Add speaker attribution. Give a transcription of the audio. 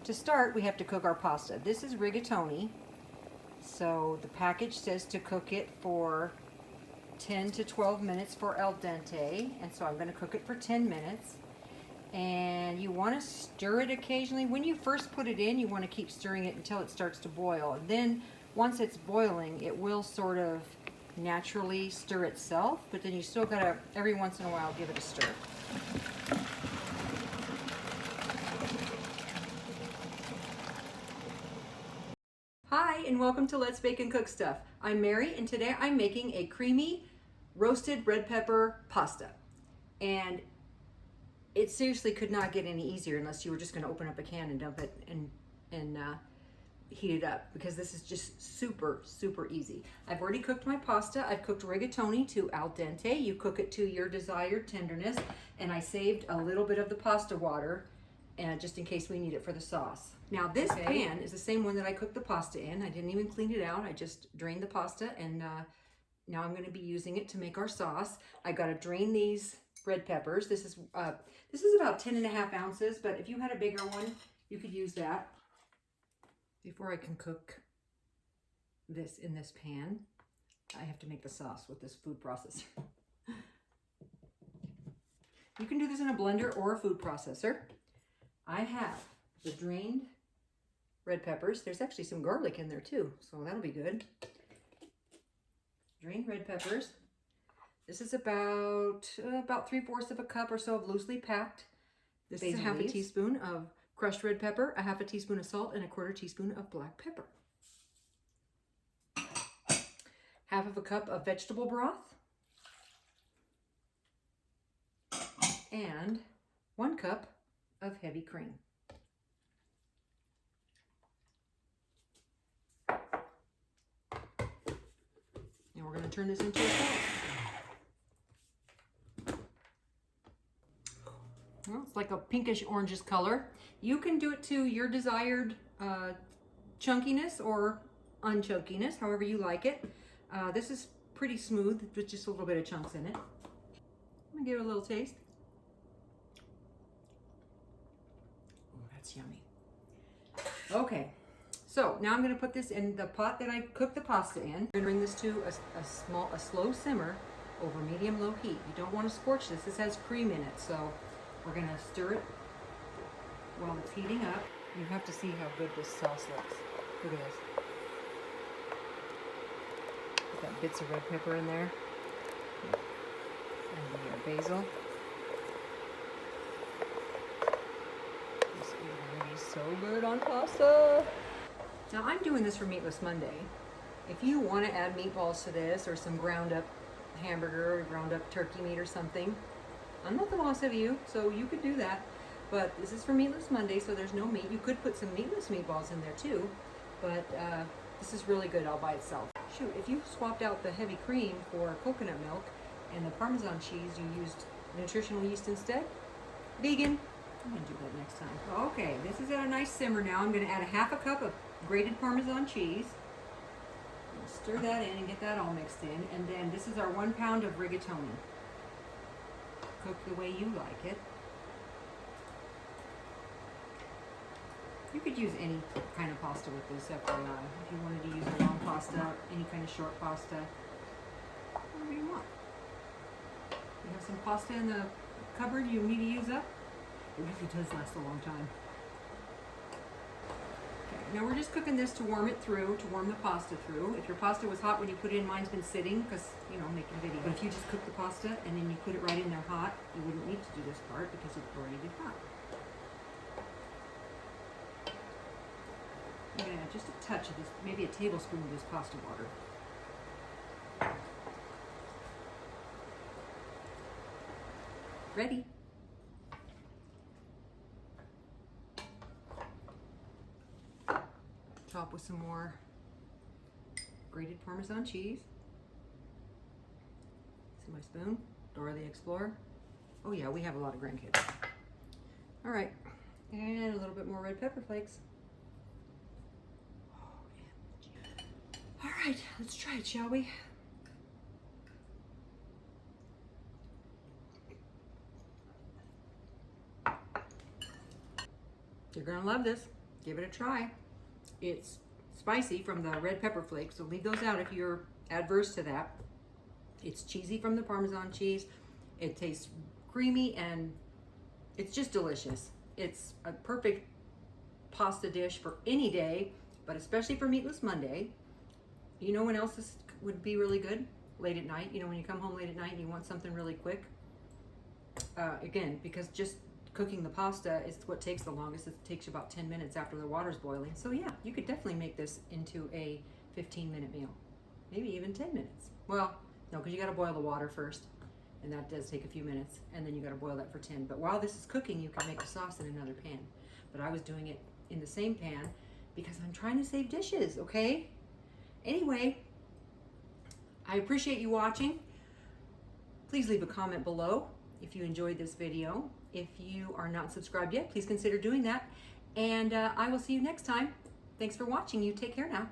Speaker 1: To start, we have to cook our pasta. This is rigatoni, so the package says to cook it for 10 to 12 minutes for al dente, and so I'm going to cook it for 10 minutes. And you want to stir it occasionally. When you first put it in, you want to keep stirring it until it starts to boil. And then once it's boiling, it will sort of naturally stir itself, but then you still got to, every once in a while, give it a stir. Hi, and welcome to Let's Bake and Cook Stuff. I'm Mary, and today I'm making a creamy roasted red pepper pasta. And it seriously could not get any easier unless you were just going to open up a can and dump it and heat it up, because this is just super easy. I've already cooked my pasta. I've cooked rigatoni to al dente. You cook it to your desired tenderness, and I saved a little bit of the pasta water just in case we need it for the sauce. Now this pan is the same one that I cooked the pasta in. I didn't even clean it out. I just drained the pasta, and now I'm going to be using it to make our sauce. I got to drain these red peppers. This is about 10.5 ounces, but if you had a bigger one, you could use that. Before I can cook this in this pan, I have to make the sauce with this food processor. You can do this in a blender or a food processor. I have the drained red peppers. There's actually some garlic in there too, so that'll be good. Drained red peppers. This is about 3/4 of a cup or so of loosely packed. This is a half a teaspoon of crushed red pepper, a half a teaspoon of salt, and a 1/4 teaspoon of black pepper. Half of a cup of vegetable broth. And 1 cup of heavy cream. And we're going to turn this into a sauce. Well, it's like a pinkish orangish color. You can do it to your desired chunkiness or unchunkiness, however you like it. This is pretty smooth with just a little bit of chunks in it. I'm gonna give it a little taste. Oh, that's yummy. Okay, so now I'm gonna put this in the pot that I cooked the pasta in. I'm gonna bring this to a slow simmer over medium-low heat. You don't want to scorch this. This has cream in it, so we're gonna stir it while it's heating up. You have to see how good this sauce looks. Look at this. Got bits of red pepper in there. And the basil. This is already so good on pasta. Now I'm doing this for Meatless Monday. If you want to add meatballs to this, or some ground up hamburger or ground up turkey meat or something, I'm not the boss of you, so you could do that. But this is for Meatless Monday, so there's no meat. You could put some meatless meatballs in there too, but this is really good all by itself. Shoot, if you swapped out the heavy cream for coconut milk and the Parmesan cheese, you used nutritional yeast instead, vegan. I'm gonna do that next time. Okay, this is at a nice simmer now. I'm gonna add a half a cup of grated Parmesan cheese. Stir that in and get that all mixed in. And then this is our 1 pound of rigatoni. Cook the way you like it. You could use any kind of pasta with this, FYI. If you wanted to use a long pasta, any kind of short pasta, whatever you want. You have some pasta in the cupboard you need to use up? It really does last a long time. Okay, now we're just cooking this to warm it through, to warm the pasta through. If your pasta was hot when you put it in, mine's been sitting because, you know, making video. But if you just cook the pasta and then you put it right in there hot, you wouldn't need to do this part because it's already hot. I'm going to add just a touch of this, maybe a tablespoon of this pasta water. Ready. Top with some more grated Parmesan cheese. See my spoon? Dora the Explorer. Oh yeah, we have a lot of grandkids. All right, and a little bit more red pepper flakes. All right, let's try it, shall we? You're gonna love this. give it a try. It's spicy from the red pepper flakes, so leave those out if you're adverse to that. It's cheesy from the Parmesan cheese. It tastes creamy and it's just delicious. It's a perfect pasta dish for any day, but especially for Meatless Monday. You know when else this would be really good? Late at night. You know, when you come home late at night and you want something really quick. Again, because just cooking the pasta is what takes the longest. It takes you about 10 minutes after the water's boiling. So yeah, you could definitely make this into a 15-minute meal. Maybe even 10 minutes. Well, no, because you got to boil the water first. And that does take a few minutes. And then you got to boil that for 10. But while this is cooking, you can make the sauce in another pan. But I was doing it in the same pan because I'm trying to save dishes, okay? Anyway, I appreciate you watching. Please leave a comment below if you enjoyed this video. If you are not subscribed yet, please consider doing that. And I will see you next time. Thanks for watching. You take care now.